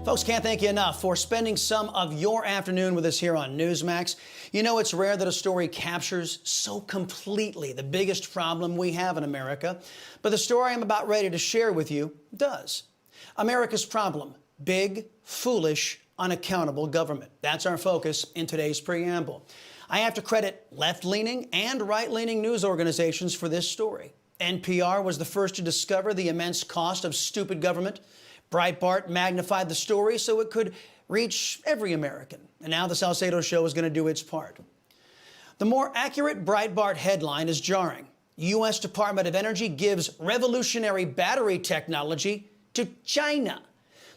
Folks, can't thank you enough for spending some of your afternoon with us here on Newsmax. You know, it's rare that a story captures so completely the biggest problem we have in America, but the story I'm about ready to share with you does. America's problem: big, foolish, unaccountable government. That's our focus in today's preamble. I have to credit left-leaning and right-leaning news organizations for this story. NPR was the first to discover the immense cost of stupid government. Breitbart magnified the story so it could reach every American. And now the Salcedo show is going to do its part. The more accurate Breitbart headline is jarring. U.S. Department of Energy gives revolutionary battery technology to China.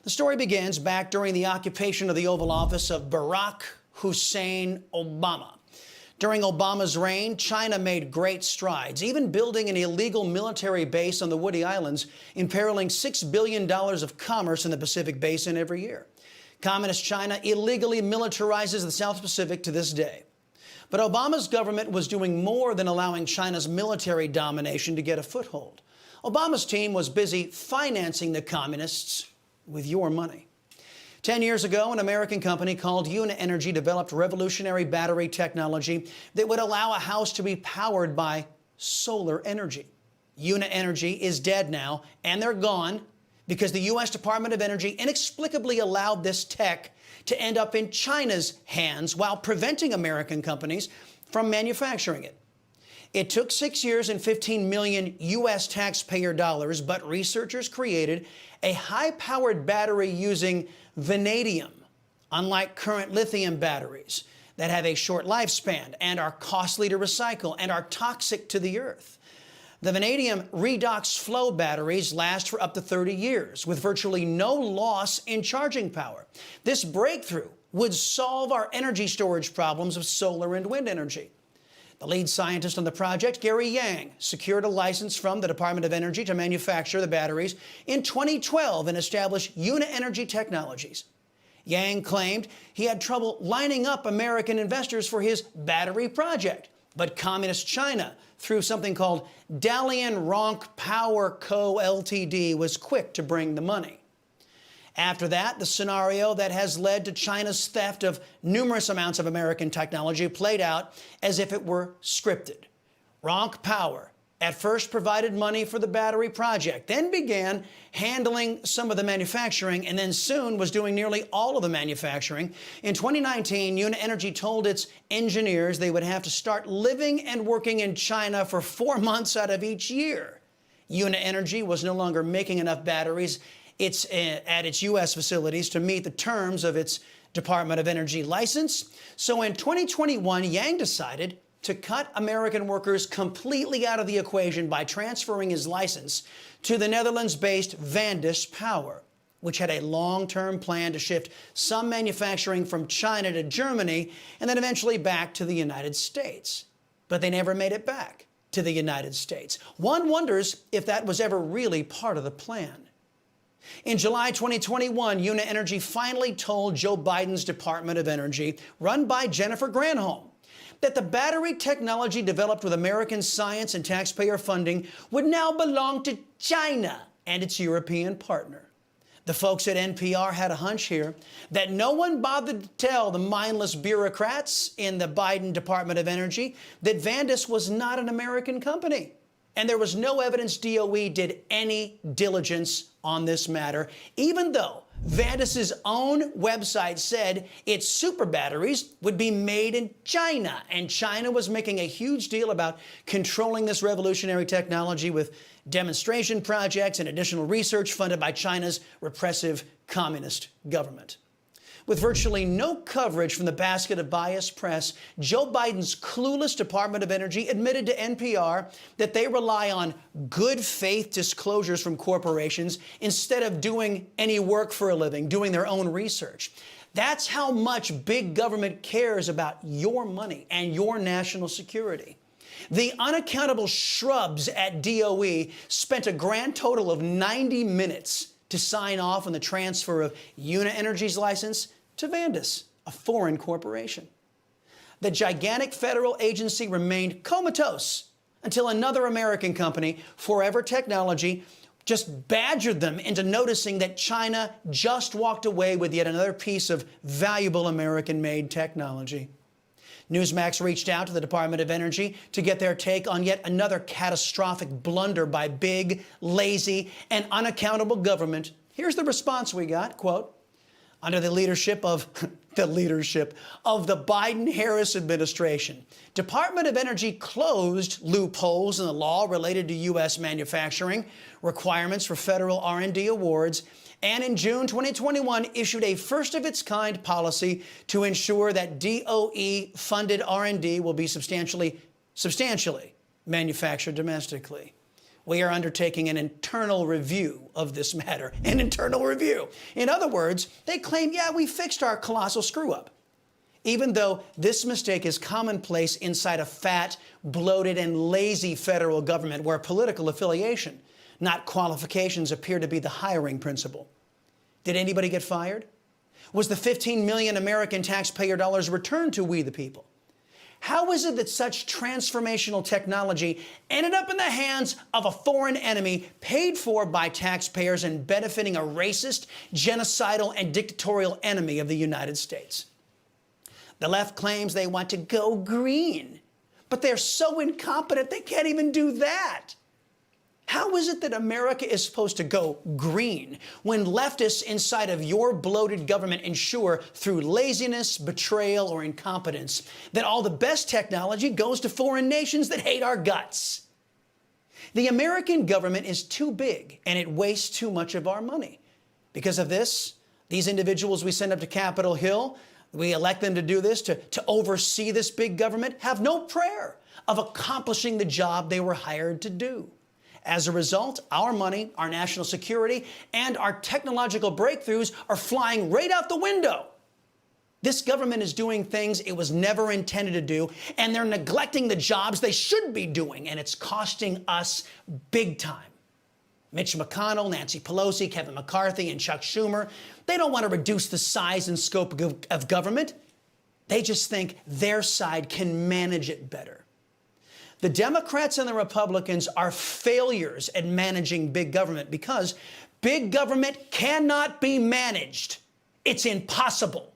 The story begins back during the occupation of the Oval Office of Barack Hussein Obama. During Obama's reign, China made great strides, even building an illegal military base on the Woody Islands, imperiling $6 billion of commerce in the Pacific Basin every year. Communist China illegally militarizes the South Pacific to this day. But Obama's government was doing more than allowing China's military domination to get a foothold. Obama's team was busy financing the communists with your money. 10 years ago, an American company called Energy developed revolutionary battery technology that would allow a house to be powered by solar energy. Energy is dead now, and they're gone because the U.S. Department of Energy inexplicably allowed this tech to end up in China's hands while preventing American companies from manufacturing it. It took 6 years and 15 million U.S. taxpayer dollars, but researchers created a high-powered battery using vanadium, unlike current lithium batteries that have a short lifespan and are costly to recycle and are toxic to the earth. The vanadium redox flow batteries last for up to 30 years with virtually no loss in charging power. This breakthrough would solve our energy storage problems of solar and wind energy. The lead scientist on the project, Gary Yang, secured a license from the Department of Energy to manufacture the batteries in 2012 and establish Energy Technologies. Yang claimed he had trouble lining up American investors for his battery project, but Communist China, through something called Dalian Ronk Power Co. Ltd., was quick to bring the money. After that, the scenario that has led to China's theft of numerous amounts of American technology played out as if it were scripted. Ronk Power at first provided money for the battery project, then began handling some of the manufacturing, and then soon was doing nearly all of the manufacturing. In 2019, Energy told its engineers they would have to start living and working in China for 4 months out of each year. Energy was no longer making enough batteries at its U.S. facilities to meet the terms of its Department of Energy license. So in 2021, Yang decided to cut American workers completely out of the equation by transferring his license to the Netherlands-based Vandis Power, which had a long-term plan to shift some manufacturing from China to Germany and then eventually back to the United States. But they never made it back to the United States. One wonders if that was ever really part of the plan. In July 2021, Energy finally told Joe Biden's Department of Energy, run by Jennifer Granholm, that the battery technology developed with American science and taxpayer funding would now belong to China and its European partner. The folks at NPR had a hunch here that no one bothered to tell the mindless bureaucrats in the Biden Department of Energy that Vandis was not an American company. And there was no evidence DOE did any diligence on this matter, even though Vandis's own website said its super batteries would be made in China, and China was making a huge deal about controlling this revolutionary technology with demonstration projects and additional research funded by China's repressive communist government. With virtually no coverage from the basket of biased press, Joe Biden's clueless Department of Energy admitted to NPR that they rely on good faith disclosures from corporations instead of doing any work for a living, doing their own research. That's how much big government cares about your money and your national security. The unaccountable shrubs at DOE spent a grand total of 90 minutes to sign off on the transfer of Energy's license to Vandis, a foreign corporation. The gigantic federal agency remained comatose until another American company, Forever Technology, just badgered them into noticing that China just walked away with yet another piece of valuable American-made technology. Newsmax reached out to the Department of Energy to get their take on yet another catastrophic blunder by big, lazy, and unaccountable government. Here's the response we got, quote, under the leadership of the Biden-Harris administration, Department of Energy closed loopholes in the law related to U.S. manufacturing, requirements for federal R&D awards, and in June 2021 issued a first-of-its-kind policy to ensure that DOE-funded R&D will be substantially manufactured domestically. We are undertaking an internal review of this matter, an internal review. In other words, they claim, yeah, we fixed our colossal screw-up, even though this mistake is commonplace inside a fat, bloated, and lazy federal government where political affiliation, not qualifications, appear to be the hiring principle. Did anybody get fired? Was the 15 million American taxpayer dollars returned to we the people? How is it that such transformational technology ended up in the hands of a foreign enemy paid for by taxpayers and benefiting a racist, genocidal, and dictatorial enemy of the United States? The left claims they want to go green, but they're so incompetent they can't even do that. How is it that America is supposed to go green when leftists inside of your bloated government ensure through laziness, betrayal, or incompetence that all the best technology goes to foreign nations that hate our guts? The American government is too big and it wastes too much of our money. Because of this, these individuals we send up to Capitol Hill, we elect them to do this, to oversee this big government, have no prayer of accomplishing the job they were hired to do. As a result, our money, our national security, and our technological breakthroughs are flying right out the window. This government is doing things it was never intended to do, and they're neglecting the jobs they should be doing, and it's costing us big time. Mitch McConnell, Nancy Pelosi, Kevin McCarthy, and Chuck Schumer, they don't want to reduce the size and scope of government. They just think their side can manage it better. The Democrats and the Republicans are failures at managing big government because big government cannot be managed. It's impossible.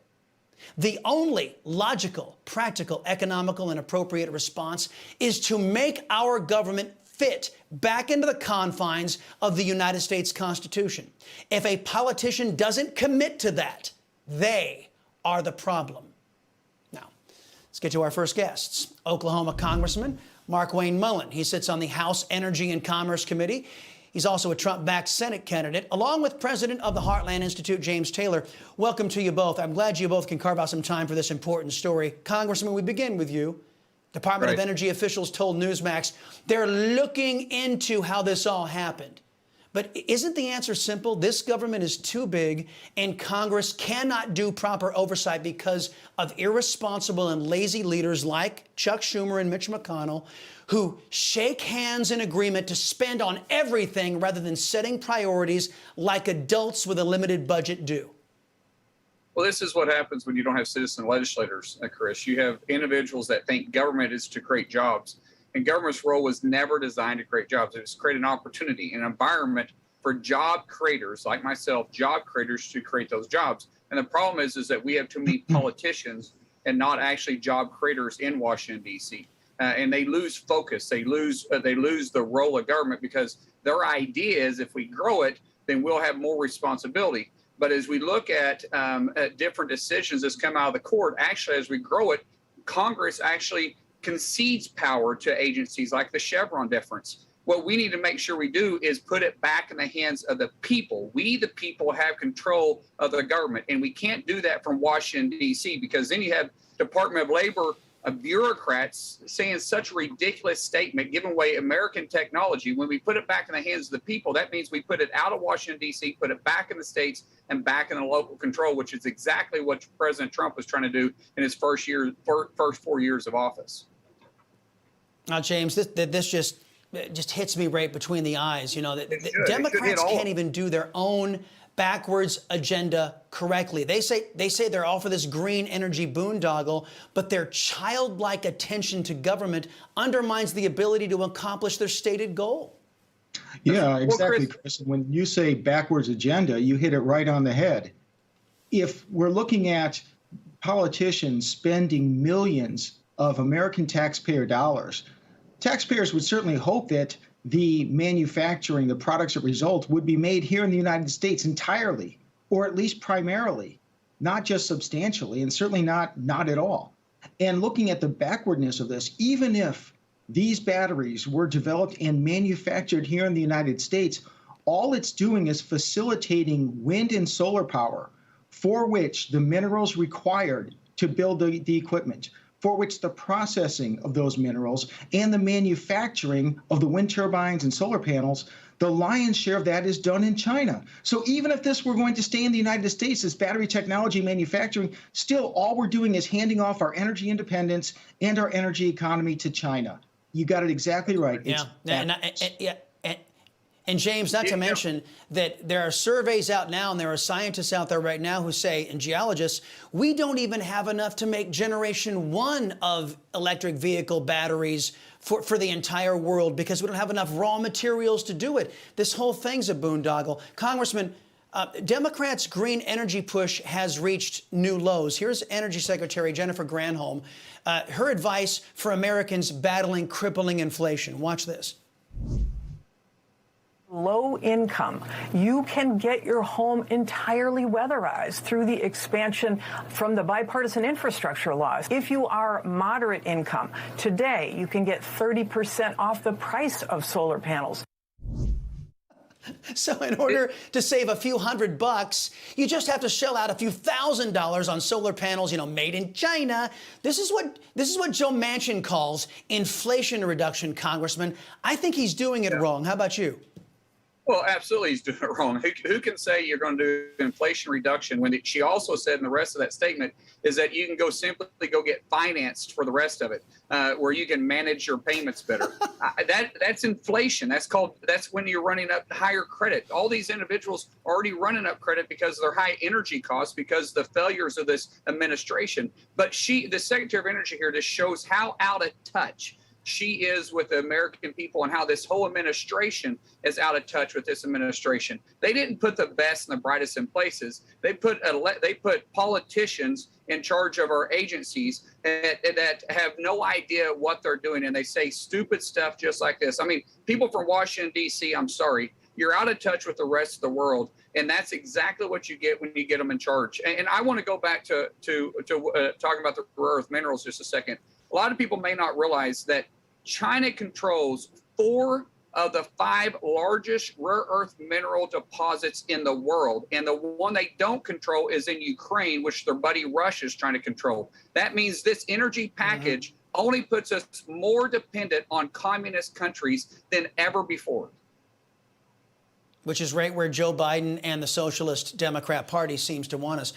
The only logical, practical, economical, and appropriate response is to make our government fit back into the confines of the United States Constitution. If a politician doesn't commit to that, they are the problem. Now, let's get to our first guests. Oklahoma Congressman Mark Wayne Mullen. He sits on the House Energy and Commerce Committee. He's also a Trump-backed Senate candidate, along with President of the Heartland Institute, James Taylor. Welcome to you both. I'm glad you both can carve out some time for this important story. Congressman, we begin with you. Department of Energy officials told Newsmax they're looking into how this all happened. But isn't the answer simple? This government is too big, and Congress cannot do proper oversight because of irresponsible and lazy leaders like Chuck Schumer and Mitch McConnell, who shake hands in agreement to spend on everything rather than setting priorities like adults with a limited budget do. Well, this is what happens when you don't have citizen legislators, Chris. You have individuals that think government is to create jobs. And government's role was never designed to create jobs. It was to create an opportunity, an environment for job creators like myself, job creators to create those jobs. And the problem is that we have too many politicians and not actually job creators in Washington, D.C. And they lose focus. They lose the role of government because their idea is if we grow it, then we'll have more responsibility. But as we look at different decisions that's come out of the court, actually, as we grow it, Congress actually concedes power to agencies like the Chevron deference. What we need to make sure we do is put it back in the hands of the people. We, the people, have control of the government, and we can't do that from Washington, D.C., because then you have Department of Labor bureaucrats saying such a ridiculous statement, giving away American technology. When we put it back in the hands of the people, that means we put it out of Washington, D.C., put it back in the states and back in the local control, which is exactly what President Trump was trying to do in his first 4 years of office. Now, James, this just hits me right between the eyes. You know, the Democrats can't even do their own backwards agenda correctly. They say they're all for this green energy boondoggle, but their childlike attention to government undermines the ability to accomplish their stated goal. Yeah, Well, exactly, Chris, Chris. When you say backwards agenda, you hit it right on the head. If we're looking at politicians spending millions of American taxpayer dollars, taxpayers would certainly hope that the manufacturing, the products that result, would be made here in the United States entirely, or at least primarily, not just substantially, and certainly not at all. And looking at the backwardness of this, even if these batteries were developed and manufactured here in the United States, all it's doing is facilitating wind and solar power, for which the minerals required to build the equipment, for which the processing of those minerals and the manufacturing of the wind turbines and solar panels, the lion's share of that is done in China. So even if this were going to stay in the United States, this battery technology manufacturing, still all we're doing is handing off our energy independence and our energy economy to China. You got it exactly right. And James, not to mention that there are surveys out now and there are scientists out there right now who say, and geologists, we don't even have enough to make generation 1 of electric vehicle batteries for the entire world because we don't have enough raw materials to do it. This whole thing's a boondoggle. Congressman, Democrats' green energy push has reached new lows. Here's Energy Secretary Jennifer Granholm. Her advice for Americans battling crippling inflation. Watch this. Low income, you can get your home entirely weatherized through the expansion from the bipartisan infrastructure laws. If you are moderate income, today you can get 30% off the price of solar panels. So in order to save a few $100, you just have to shell out a few $1,000s on solar panels, made in China. This is what Joe Manchin calls inflation reduction, Congressman. I think he's doing it wrong. How about you? Well, absolutely, he's doing it wrong. Who can say you're going to do inflation reduction when she also said in the rest of that statement is that you can simply go get financed for the rest of it, where you can manage your payments better. That's inflation. That's when you're running up higher credit. All these individuals are already running up credit because of their high energy costs, because of the failures of this administration. But the Secretary of Energy here, just shows how out of touch she is with the American people and how this whole administration is out of touch with this administration. They didn't put the best and the brightest in places. They put politicians in charge of our agencies that have no idea what they're doing, and they say stupid stuff just like this. I mean, people from Washington, D.C., I'm sorry, you're out of touch with the rest of the world, and that's exactly what you get when you get them in charge. And I want to go back to talking about the rare earth minerals just a second. A lot of people may not realize that China controls 4 of the 5 largest rare earth mineral deposits in the world. And the one they don't control is in Ukraine, which their buddy Russia is trying to control. That means this energy package only puts us more dependent on communist countries than ever before. Which is right where Joe Biden and the Socialist Democrat Party seems to want us.